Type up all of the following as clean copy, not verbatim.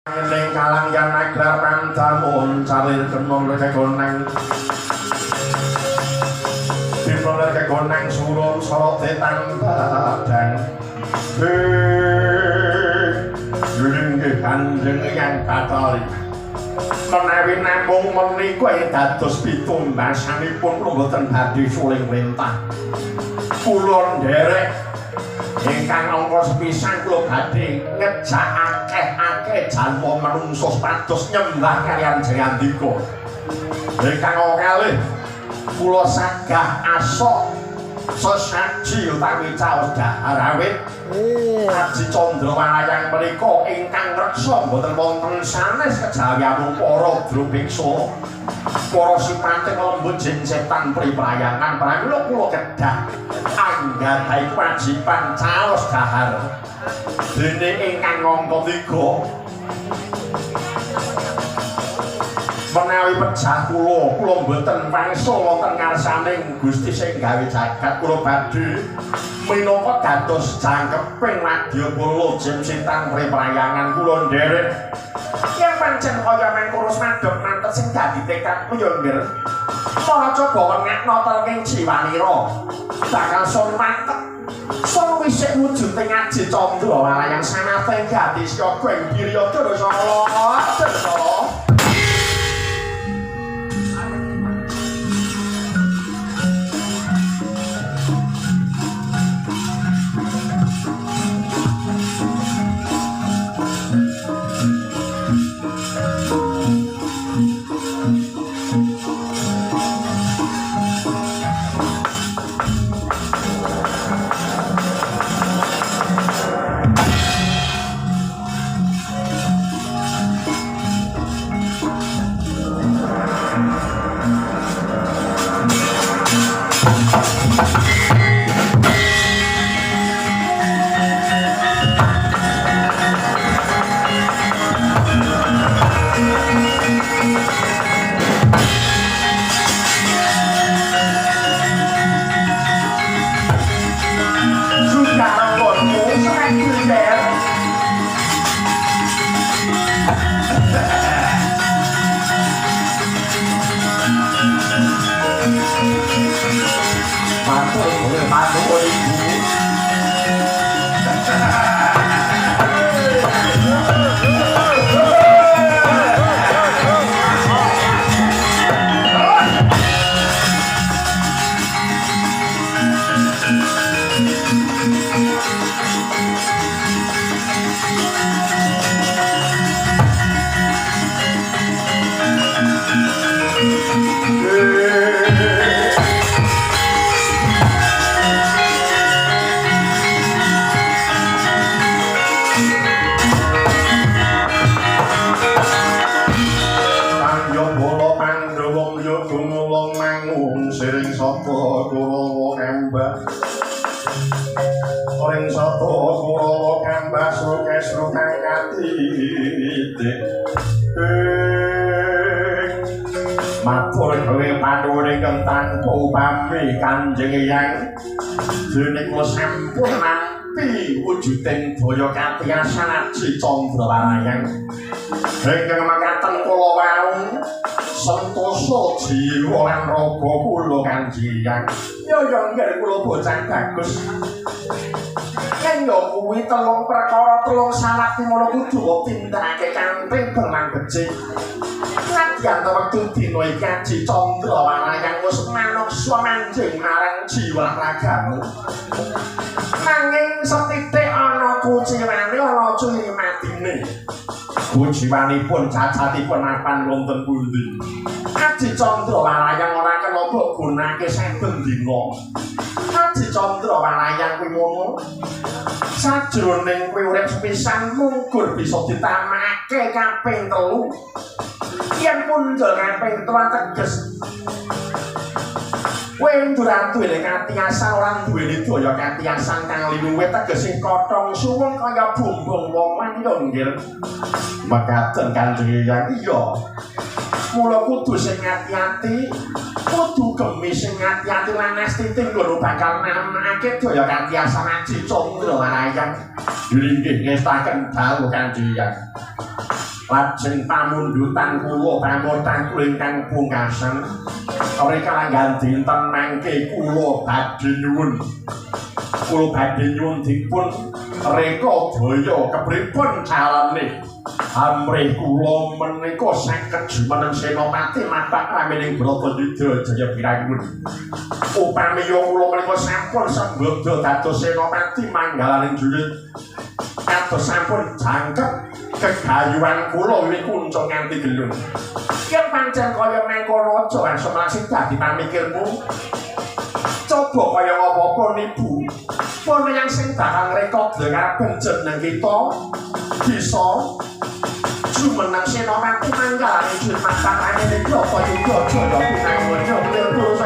Ning kalang yang nagrar pantamun calir kenong kegonang dipoler kegonang suruh sorote tanpadang yuling kanjeng yang katolik menawi namung menika dados pitumbasanipun mboten badhe suling rentah kula nderek ingkang angka sepisan kula badhe ngejak akeh jalma manungsa pados nyembah kaliyan Jayandika. Ingkang kalih kula sagah asok sesaji utawi caos dahar awit Haji Candrawayang menika ingkang reksa boten wonten sanes kejawianipun para drubiksa para sipating lembut jenjetan priprayangan pramila kula kedah anggadhahi kewajiban caos dahar dene ingkang angka 3 menawi pejah kula mboten wangsul wonten ngarsaning Gusti sing gawe jagat kula badhe minangka dados jangkeping Wadyabala jenjetan priprayangan kula nderek yen pancen kaya mengkurus madhep mantep sing dadi tekadmu ya nggih para coba wengakno telking jiwanira bakal sun mantep sun wisik wujude ngaji Candrawayang sanate gati syaga ing Giryada Sala Kanjeng Hyang dene kula sampun nampi wujuding daya katiasan Haji Candrawayang ingkang makaten kula wau sentosa jiwa lan raga kula Kanjeng Hyang ya nggih kula bocah bagus yen yo kuwi telung perkara telung syarat mono kudu tindakake kanthi berlang becik Nadyan wektu dina iki Haji Candrawayang wis manungsa manjing marang jiwa ragamu. Nanging setitik ana kuciwane ana curi matine. Kuciwanipun cacatipun mapan wonten pundi? Haji Candrawayang ora kena mbok gunake saben dina. Haji Candrawayang kuwi ngono. Sajroning kowe urip sepisan mungkur bisa ditamake kaping 3. Yen muncul kaping 3 teges kowe ora duwe katiasan ora duweni daya katiasan kang liwih tegese kothong suwung kaya bumbung wong manyo nggih makaten Kanjeng Hyang iya mula kudu sing ati-ati kudu gemi sing ati-ati lan estiting ngono bakal namake daya katiasan Haji Candrawayang nggih ngestaken dawuh Kanjeng Hyang lajeng pamundutan kula pamortan ingkang pungkasan rika langgan dinten mangke kula badhe nyuwun dipun reka daya kepripun carane amrih kula menika saged jumeneng Senopati matak ramening Bratayuda jaya pirangun upamiya kula menika sampun sembada dados Senopati manggalaning jurit kados sampun jangkep kegayuhan kula wiwit kuncung nganti gelung yen pancen kaya mengkono aja langsung langsung dadi pamikirmu coba kaya apa-apa nibu pun yang sing bakal rekod dengan jeneng kita bisa jumeneng Senopati manggalaning jurit matak ramening Bratayuda jaya pirangun terus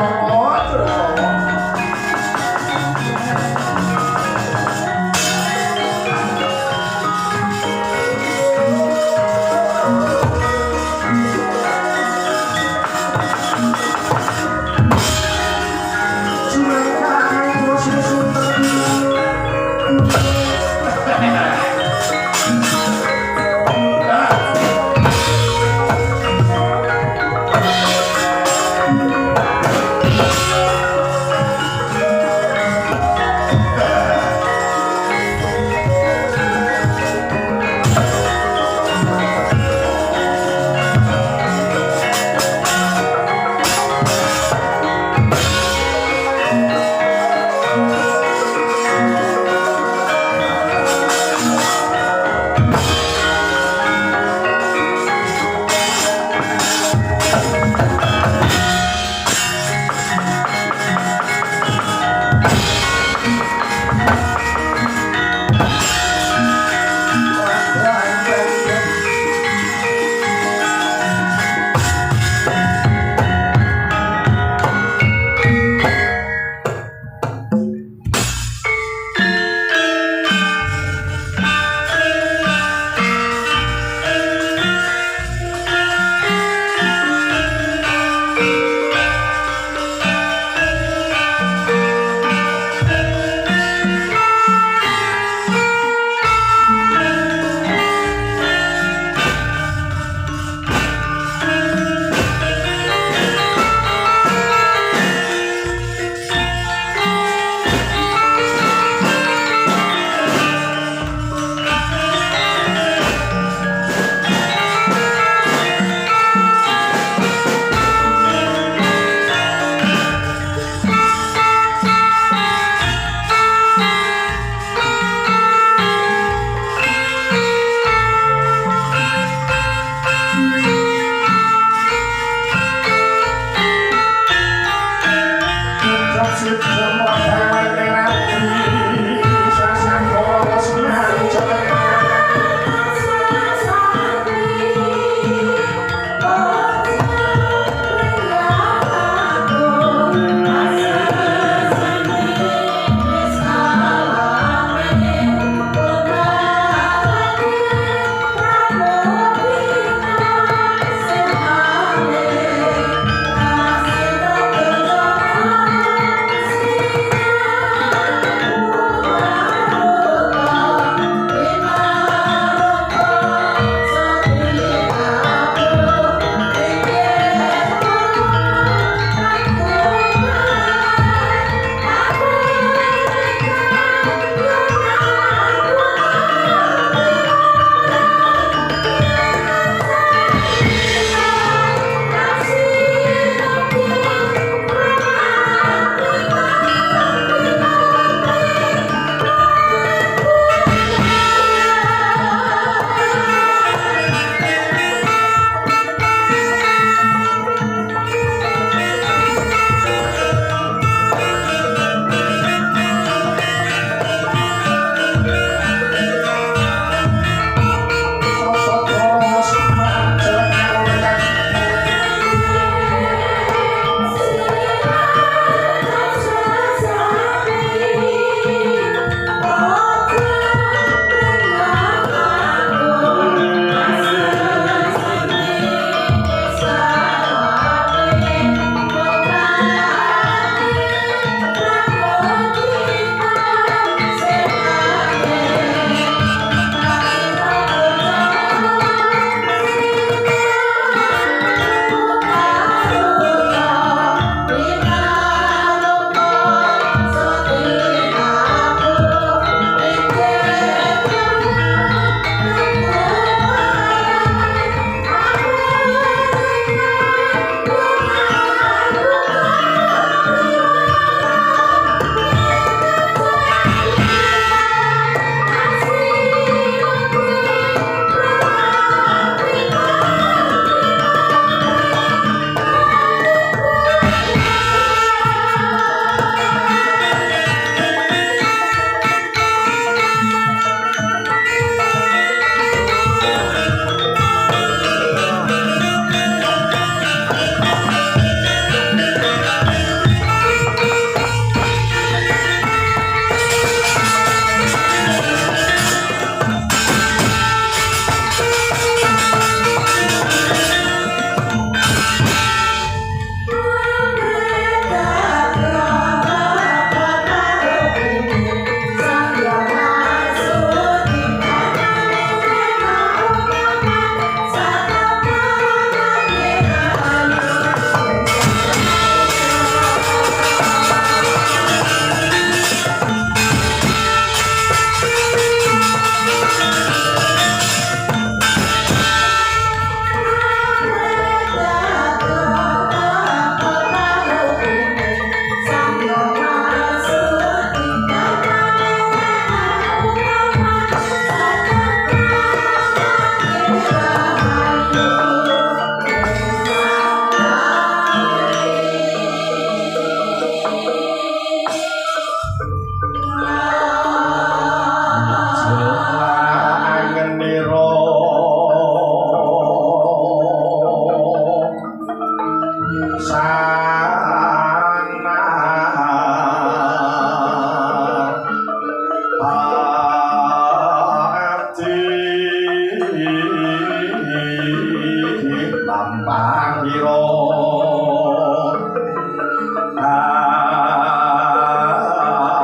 pangira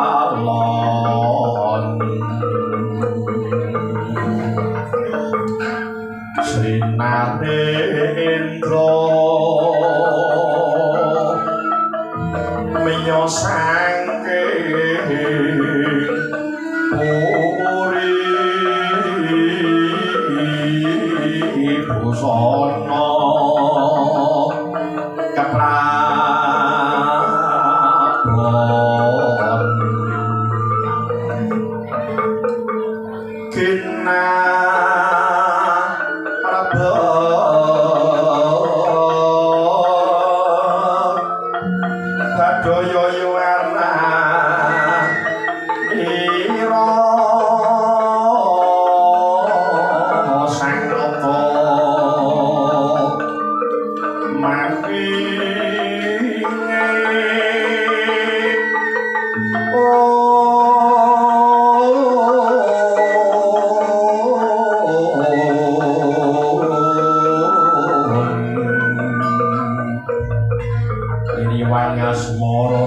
alon Srinate Indra menyosangking puri busana keprabon Badaya yuwarna ira sang nata mangkinge Asmara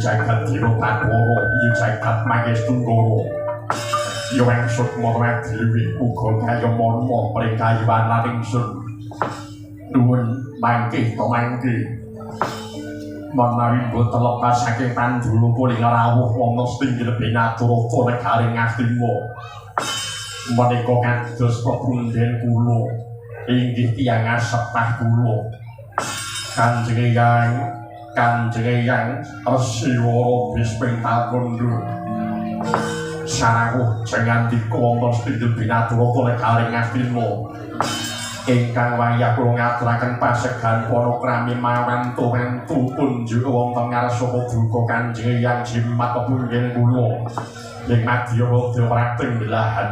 jagat Dewa Bathara, iya jagat Mangestunkara. Ya maksud marang dhewe uga kaya manma prekayuwanan ingsun. Nuwun mangke to mangke. Menawi boten lepas saking pandulu kuling rawuh wonten stinggil Binaturata negaring Ngastina. Menika kados pepunden kula inggih tiyang asepah kula. Kanjeng Hyang Resiwara Bisping Takondo sarawuh jengandika wonten stinggil Binaturata negaring Ngastina. Ingkang wayah kula ngaturaken pasegan panakrami mawantu-wantu kunjuk wonten ngarsa paduka Kanjeng Hyang jimat pepunden kula ing madya rada prating belahan.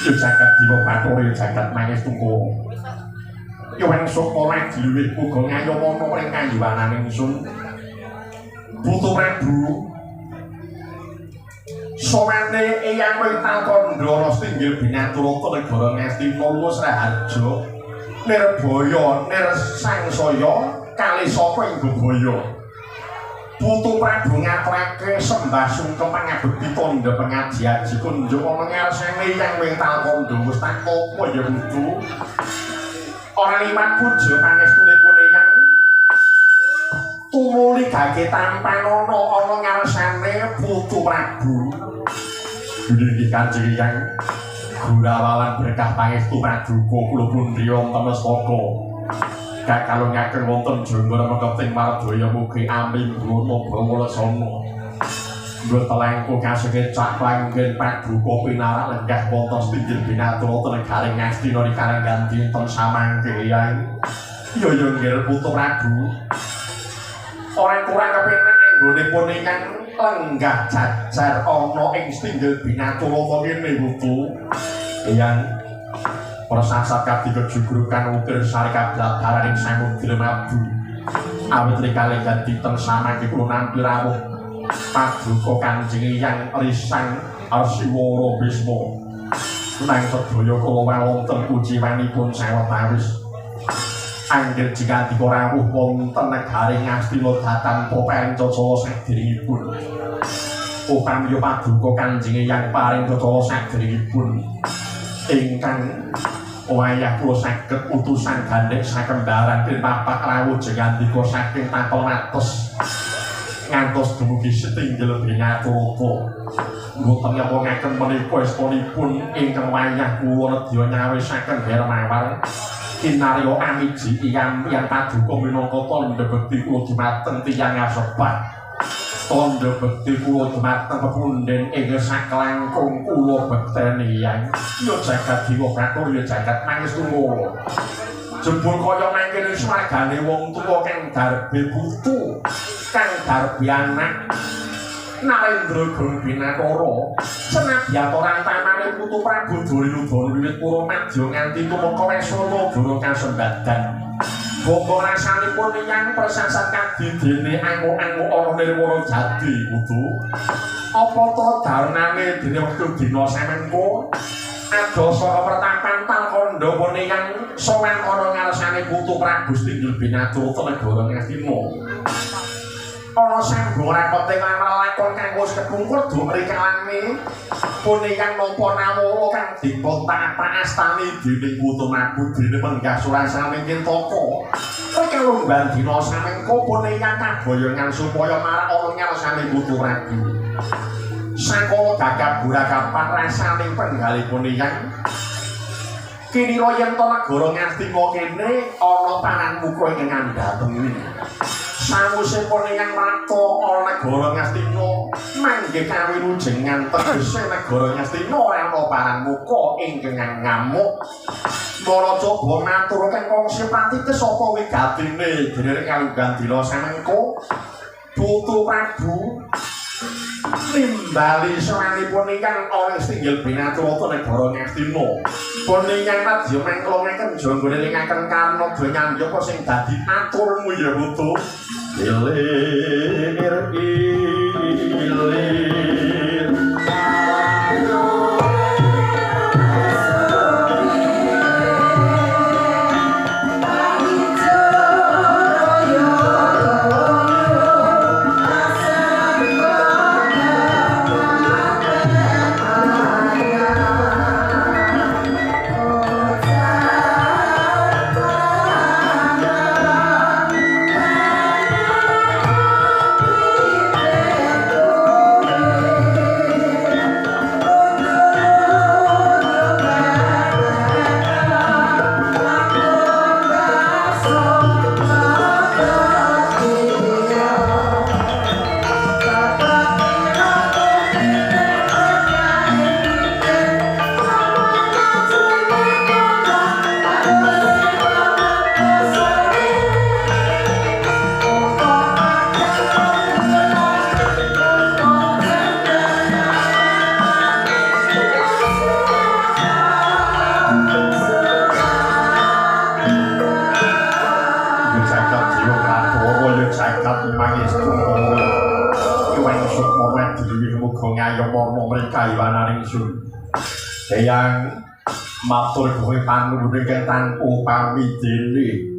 Ya jagat Dewa Bathara ya jagat Mangestunkara. Ya wangsa para dhewe uga ngayomana ing kayuwanan ingsun. Putu Prabu Somane Eyang Witangkandara stinggil Binaturata negara Ngastina Luwes Raharja Nirbaya Nirsangsaya kalih sapa ing Bebaya. Putu Prabu ngaturake sembah sungkem pangabekti tandha pengaji-aji kunjuk mengarsane Eyang Witangkandara wis tak apa ya Putu. Ora liwat puja pangestunipun Eyang tumuli gage tampan ana ngarsane Putu Prabu. Dugi Kanjeng Hyang gurawalan berkah pangestu paduka kula pundi wonten Mestaka. Kakalungaken wonten Jember meketing Mardaya mugi aminggono bawalesana. Mboten langkung kasengit cak langgen paduka pinarak lenggah wonten stinggil Binaturata negaring Ngastina rikala ganti ten samangke Hyang. Ya nggih Putu Prabu. Ora kurang kepenak anggonipun ingkang lenggah jajar ana ing stinggil Binaturata kene Putu. Hyang prasasat katiga jugrukan ukir sari kabladharan ing samudra Mabu. Awit rikala ganti ten samangke kula nampi rawuh paduka Kanjeng Hyang Risang Resiwara Bisma. Nang sedaya kula wonten kuciwanipun sawetawis. Anggir jikandika rawuh wonten negaring Ngastina dhateng papancacala sadèrèngipun. Upami paduka Kanjeng Hyang paring cacala sadèrèngipun ingkang wayah kula saged utusan gandheng sakembaran papak rawuh jikandika saking tapel wates ngantos dumugi setinggil Binaturata. Mboten nyawangaken menika estunipun ingkang wayah kula nedya nyawisaken Hermawar Kinario amiji yang paduka minangka tandha bekti kula dumateng tiyang asebat. Tandha bekti kula dumateng pepunden ing saklangkung kula bekteni yang ya jagat jiwa katur ya jagat nangis tunggu. Jebul kaya mangkene swargane wong tuwa kang darbe putu, kang darbe anak. Narendra Gembinatara senadyan ora tanane putu Prabu Duryudana wiwit pura madya nganti tumeka Wesana Nagara kasembadan. Bapa rasanipun yang persasat kadidene anguk-anguk ana nirwana jati kudu. Apa to darnane dene wektu dina samengko adasa pertapan Talkanda pune yang sowan ana ngarsane putu Prabu Stinggil Binaturata negara Ngastina. Ana sambung rapote lan lakon kanggo kepungkur dumrikalane pune kang nampa nawara kang dipun astani dening putu Prabu dene menggah surasane Kintaka. Kalumban dina samengko pune kang kaboyongan supaya marak ana ngarsane putu Prabu. Sangkala gagap burakapan rasaning penggalipun yang kinira yen to negara Ngastina kene ana pananmuka ing ngandhatengi. Sawusipun yang rata ana negara Ngastina manggih kawilujengan tegese negara Ngastina ora ana pananmuka ingkang ngamuk. Mara coba matur kang kongsi pratite sapa wigatine dene kalunggan dina samengko putu Prabu nimbali sawanipun ingkang oleh Stinggil Binaturata negara Ngastina. Punika madya mengko ngeken janggone ingkang karna nyandhapa sing dadi aturmu ya putu. Ilir Eyang matur kowe panuwun ingkang tanpa pamidene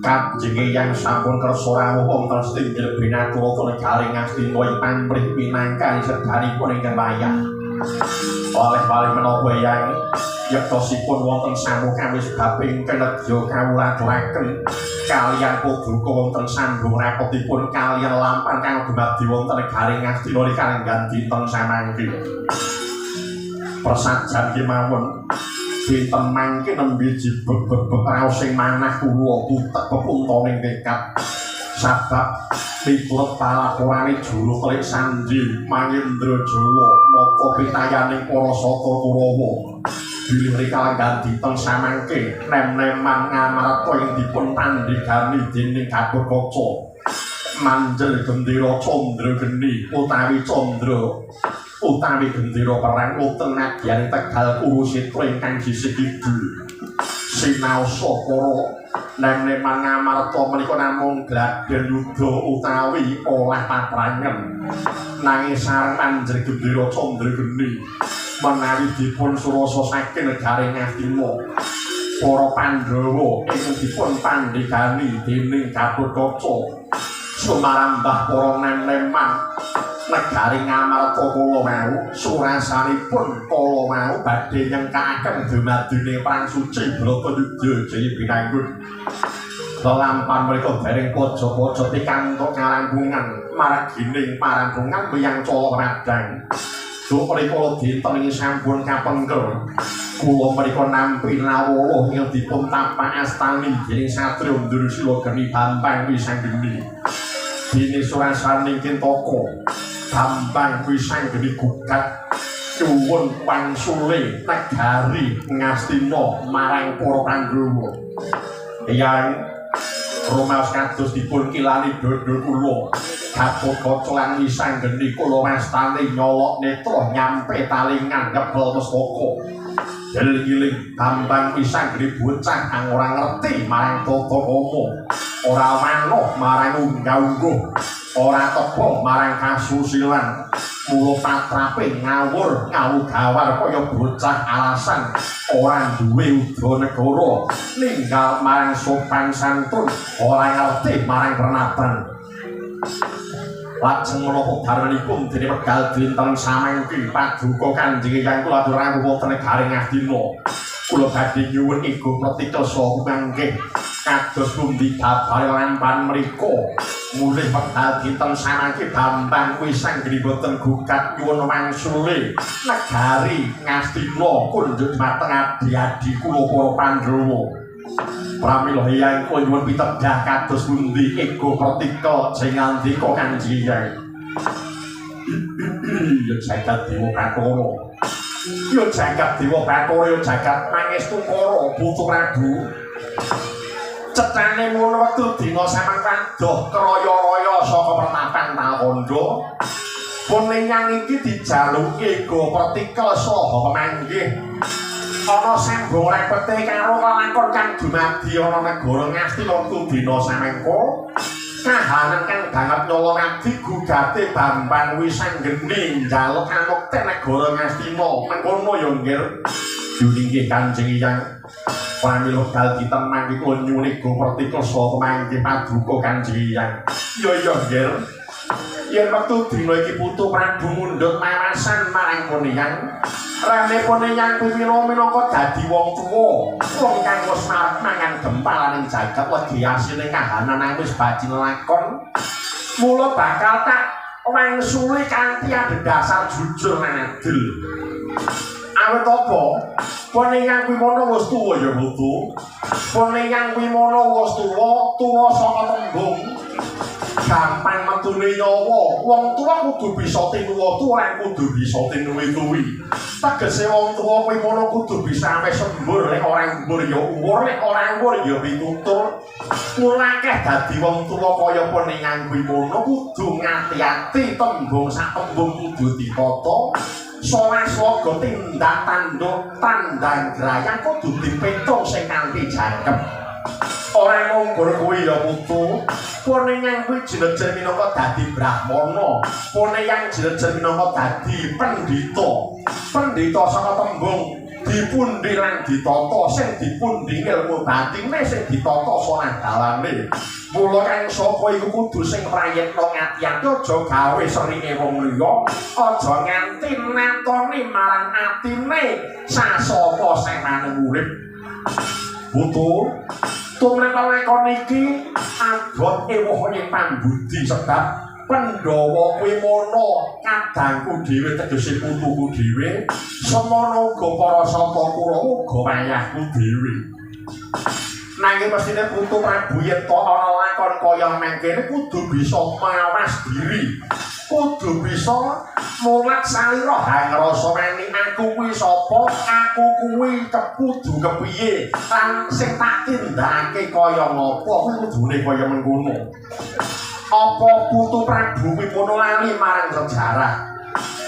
Kanjeng Eyang sampun kersa rawuh wonten Stinggil Binaturata negari Ngastina ing pamrih pinangkani sedanipun ingkang wayah. Oleh-oleh menapa Eyang yektosipun wonten samu kawis babing kenedya kawulaturaken kaliyan paduka wonten sambung rapotipun kaliyan lampan kang dumadi wonten negari Ngastina kalenggan dinten samangke. Persajan kemawon dinten mangke nembe jibeg-beg raos sing manah kula putek pepuntaning tekad sabab miturut palaporane juru telik Sandi Mangendra Jawa mata pitayaning para sata Kurawa bilih rikalenggan dinten samangke nem-neman ngamarta ing dipun tandhigani dening Gatotkaca manjel gendera Candra Geni utawi gendera perang wonten nagyan Tegal Kurusitra ingkang sisih kidul. Sinaosa para nem-neman ngamarta menika namung gladhen yuda utawi olah paprangan. Nanging sareng manjel gendera Candra Geni menawi dipun surasa saking negari Ngastina. Para Pandhawa ingkang dipun pandhegani dening Gatotkaca sumarambah para nem-neman negari Ngamarta kala mau surasanipun kala mau badhe nyengkakaken dumadine perang suci Bratayuda Jaya Binangun. Lelampan mereka dereng pojo-pojo pikantuk ngalangkungan margining parampungan miyang Cala Radang. Dup rikala dinten iki sampun kapengker kula menika nampi nawala ingkang dipun tapak astani dening Satya Ndursila Geni Bambang Wisanggeni. Dene surasaning Kintaka Bambang Wisanggeni gugat nyuwun wangsule negari Ngastina marang para Pandhawa. Yang rumaos kados dipun kilani dodho kula Gatotkaca lan Wisanggeni kula wastani nyolok netra nyampe talingan ngebel mestaka. Deling-iling Bambang Wisanggeni bocah kang ora ngerti marang tata krama, ora manut marang unggah-ungguh, ora teba marang kasusilan, mula patrape ngawur ngawugawar kaya bocah alasan ora duwe uda negara, ninggal marang sopan santun, ora ngerti marang pernatan. Lajeng menapa darmanipun dene wekdal dinten samangke paduka Kanjeng Hyang kula atur rawuh wonten negari Ngastina. Kula badhe nyuwun igo pratika saha manggih kados pundi kabare lampan mriku. Mulih wekdal dinten samangke Bambang Wisanggeni boten gugat nyuwun wangsule negari Ngastina kunjuk dhateng adi-adi kula para Pandhawa. Pramila Hyang kula nyuwun pitedah kados pundi ego pratika sing ngandika Kanjeng Hyang. Ya jagat dewa Bathara. Ya jagat dewa Bathara ya jagat Pangestu Kara Putu Prabu. Cetane ngono wektu dina samang kadoh kraya-raya saka pertapan Talkanda. Puningan iki dijaluki ego pratika saha pamanggih. Ana sambung repete karo lakon kang dumadi ana negara Ngastina wektu dina samengko. Kahanan kang banget nyolong adi gugate Bambang Wisanggeni njaluk amukten negara Ngastina. Mengkono ya nggih. Duningih Kanjeng Hyang. Pramila dal ditemang iki kula nyuwun ego pratika saha pamanggih paduka Kanjeng Hyang. Ya nggih. Yen wektu dina iki Putu Prabu mundhut mawasan marang Puningan, rene Puningan kuwi minangka dadi wong tuwa, wong kang wis marep mangan gempalaning jagat wedi asine kahanan nang wis baji lakon. Mula bakal tak wangsuli kanthi adhedhasar jujur lan adil. Awit apa? Puningan kuwi mono wis tuwa ya Putu. Puningan kuwi mono wis tuwa saka tembung. Gampang metune nyawa, wong tuwa kudu bisa tinuwatu lan kudu bisa tinuwi-tuwi. Tegese wong tuwa kuwi mono kudu bisa ameh sembur, lek ora sembur ya umur, lek ora umur ya pitutur. Mula akeh dadi wong tuwa kaya Puningan kuwi mono kudu ngati-ati tembung sak tembung kudu ditata. Salah-salah tindak tanduk tandang grayang kudu dipetung sing kanthi jangkep. Ora ngonggur kuwi ya Putu. Puningan kuwi jenejer minangka dadi brahmana. Puningan jenejer minangka dadi pendhita. Pendhita saka tembung dipundi lan ditata, sing dipundi ilmu batine, sing ditata sanadalane. Mula kang sapa iku kudu sing prayitna ngati-ati aja gawe serine wong liya, aja nganti natoni marang atine sasapa sing maneng urip. Putu tumrap lakon iki abot ewuhe pambudi sebab Pandhawa kuwi mono kadangku dhewe tegese putuku dhewe semono uga para sapa Kurawa uga wayahku dhewe. Nanging mestine Putu Prabu yen to ana lakon kaya mangkene kudu bisa mawas diri. Kudu bisa mulat salira hangrasa meni aku kuwi sapa, aku kuwi kudu kepiye, lan sing tak tindakake kaya ngapa kuwi kudune kaya mengkono. Apa Putu Prabu kuwi mono lali marang sejarah.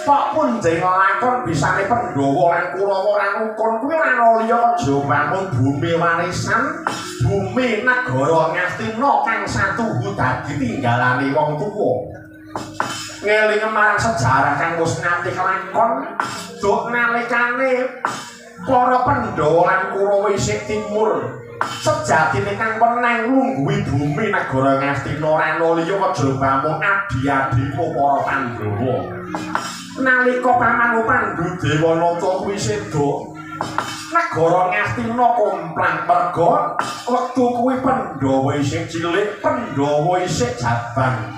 Kok punjing lakon bisane Pandhawa lan Kurawa lan rukun kuwi ora liya aja bangun bumi warisan, bumi negara Ngastina kang satuhu dadi tinggalane wong tuwa. Ngeling marang sejarah kang wis nganti kelakon duk nalikane para Pandhawa lan Kurawa isih timur sejatine kang peneng nglungguhi bumi negara Ngastina ora liya aja bangun adi-adimu para Pandhawa. Nalika pamanmu Pandhu Dewanata kuwi seda negara Ngastina komplang merga wektu kuwi Pandhawa isih cilik, Pandhawa isih jabang.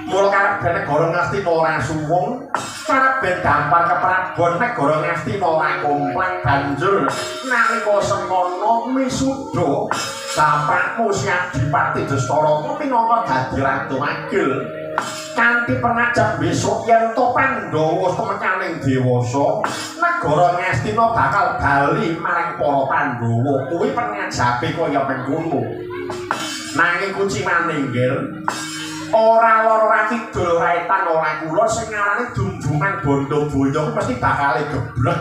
mula karepen negara Ngastina ora suwung karepen gampar keprabon negara Ngastina ora komplang banjur nalika semana misuda bapakmu Si Adipati Dastarata minangka dadi ratu Magil kanthi pengajap besok yen to Pandhawa temekaning dewasa negara Ngastina bakal bali marang para Pandhawa kuwi pengajape kaya mengkono nanging kuci maninggal ora lor ora kidul ora etan ora kulon sing ngarane dumduman bondo boyo mesti bakal geblek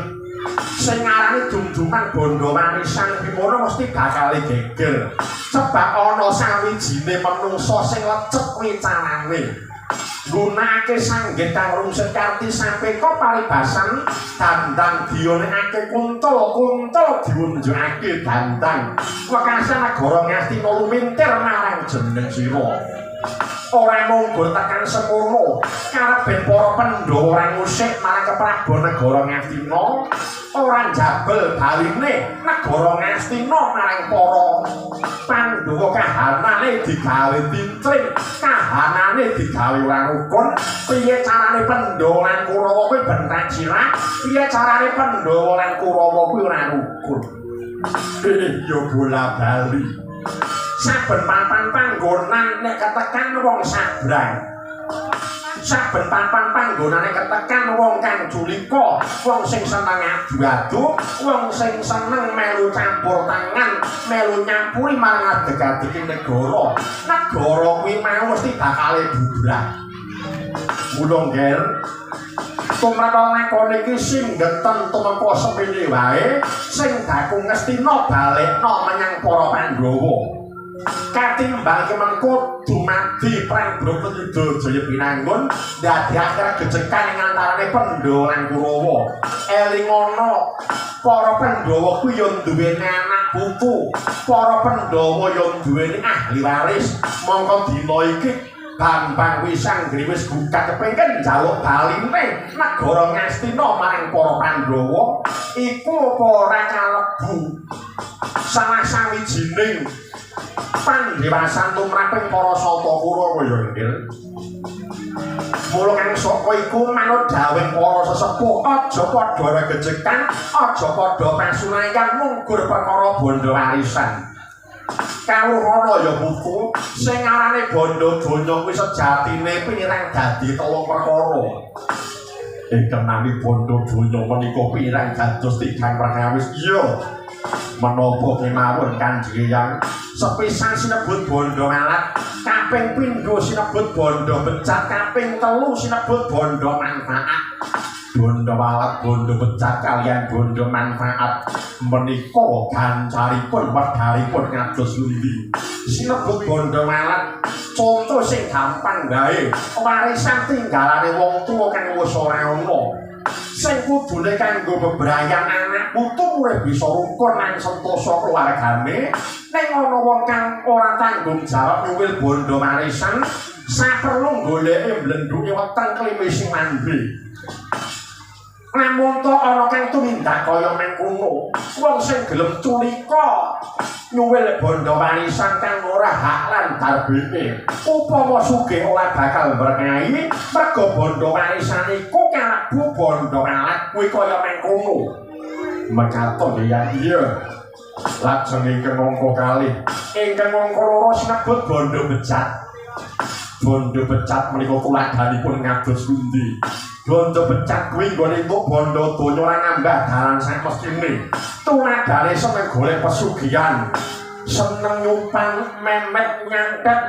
sing ngarane dumduman bondo manisan bimono mesti bakal geger sebab ana sawijine manungsa sing lecet wicarane gunakake sanggih kang rungsut kanthi sampe kok paribasan dandang dionekake kuntul diunjukake dandang wekasan negara Ngastina lumintir marang jeneng sira ora munggur tekan semono karepen para Pandhawa ora ngusik marang keprabon negara Ngastina ora jabel baline negara Ngastina marang para Pandhawa kahanane digawe tintring kahanane digawe ora rukun piye carane Pandhawa lan Kurawa kuwi bentak sirah piye carane Pandhawa lan Kurawa kuwi ora rukun yo bola bali saben papan panggonan nek ketekan wong sabrang saben papan panggonane ketekan wong kang julika wong sing seneng adu-adu wong sing seneng melu campur tangan melu nyampuri marang adeg-adeg negara kuwi mau mesti bakal bubrah mulung gel tumrap lakone iki sing genten tumeka sepene wae sing dakung Ngastina balekno menyang para Pandhawa katimbang mengko dumadi perang Bratayuda Jaya Pinanggun dadi akhir gejekan ing antarane Pandhawa lan Kurawa elingono para Pandhawa kuwi yo duweni anak putu para Pandhawa yo duweni ahli waris mongko dina iki Bambang Wisanggri wis buka kepengin njaluk baline negara Ngastina marang para Pandhawa iku ora kalebu salah sawijining pandhewasan tumraping para Sata Kurawa ya nggih. Mula kang saka iku manut dawuh para sesepuh aja padha regejekan, aja padha pasunayan munggur perkara bondo warisan. Kawruhana ya buku sing arane bondo donya kuwi sejatine pirang dadi telung perkara. Ingkang nami bondo donya menika pirang dados tigang perkawis iya. Menapa kemawon Kanjeng Hyang sepisan sinebut bondo alat kaping pindho sinebut bondo becat kaping telu sinebut bondo manfaat bondo alat bondo becat kalian bondo manfaat menika gancaripun wedharipun kados pundi sinebut bondo alat contoh sing gampang wae warisan tinggalane wong tuwa kang wis ora ana sing kudune kanggo bebrayan anak putu urip bisa rukun lan sentosa keluargane ning ana wong kang ora tanggung jawab nyuwil bondo warisan saperlu goleke mlenduke weteng klimis sing mandhe namun to ana kang tumindak kaya mengkono wong sing gelem culika nyuwil bondo warisan kang ora hak lan darbine upama sugih ora bakal berkahi mergo bondo warisan iku kalebu bondo alat kuwi kaya mengkono mekaten ya iya lajeng ingkang angka kalih ingkang angka loro sinebut bondo becat bondo becat menika tuladhanipun ngados pundi bondo becat kuwi nggone entuk bondo donya ora ngambah dalan sak mestine tuladhane seneng golek pesugihan seneng nyumpang memet nyantet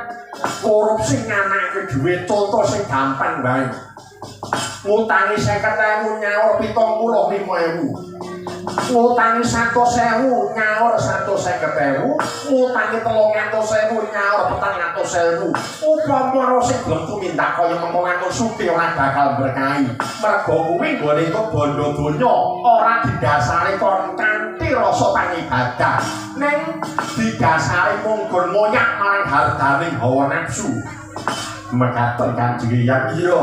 korupsi nganake dhuwit contoh sing gampang wae ngutangi 50.000 nyaur 75.000 ngutangi 100.000 nyaur 150.000 ngutangi 300.000 nyaur 400.000 upama sing gelem tumindak kaya mengko sugih ora bakal berkahi mergo kuwi nggone entuk bondo donya ora didasari kon kanthi rasa pangibadah ning didasari munggur moyak marang hartaning hawa nafsu mekaten Kanjeng Hyang iya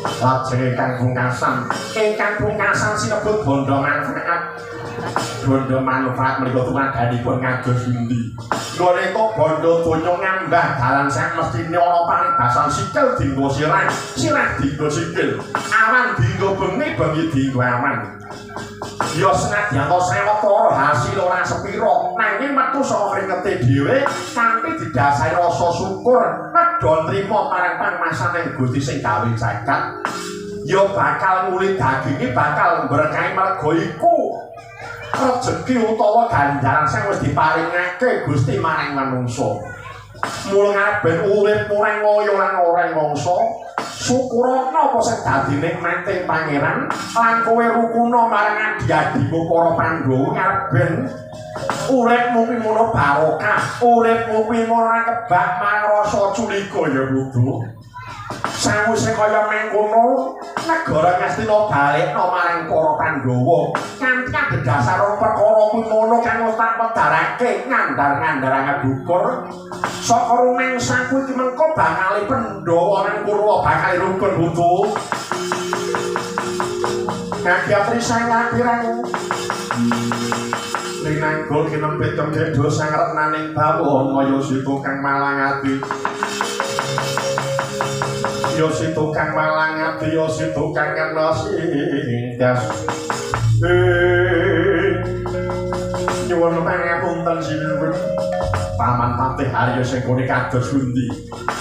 lajeng ingkang pungkasan sinebut bondo manfaat bondo manfaat menika tumadanipun ngados pundi nggone kok bondo donya ngambah dalan sak mestine ana paribasan sikil dinggo sirah dinggo sikil awan dinggo bengi dinggo awan ya senadyan to sawetara hasil ora sepira nanging metu saka kringete dhewe kanthi didasari rasa syukur nedha nrimo marang pangmasaning Gusti sing gawe jagat ya bakal ngulit daginge bakal berkahi merga iku rezeki utawa ganjaran sing wis diparingake Gusti marang manungsa mula ben urip mureng kaya lan ora mangsa syukurana apa sing dadi nikmate pangeran lan kowe rukuna marang adi-adimu para Pandhawa ngarep ben uripmu kuwi ngono barokah uripmu kuwi ora kebak marang rasa curiga ya Budu sawise kaya mengkono negara Ngastina balekna marang para Pandhawa kanthi adhedhasar perkara kuwi ngono kang tak pedarake ngandar-ngandarane bukur saka rumangsa kuwi iki mengko bakal Pandhawa nang Kurwa bakal rukun Budu kagiatri sang lapirang linanggul kinempit kemdedo sang retnaning bawana Yosito kang malangati Yosito kang malangati Yosito kang ngenos nyuwun pangapunten sinuwun Paman Patih Arya sing kene kados pundi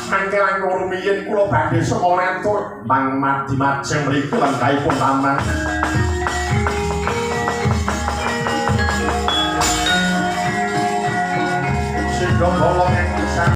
mangke langkung rumiyin kula badhe sematur Mang Madi Majeng mriki lan kaipun paman sing bolong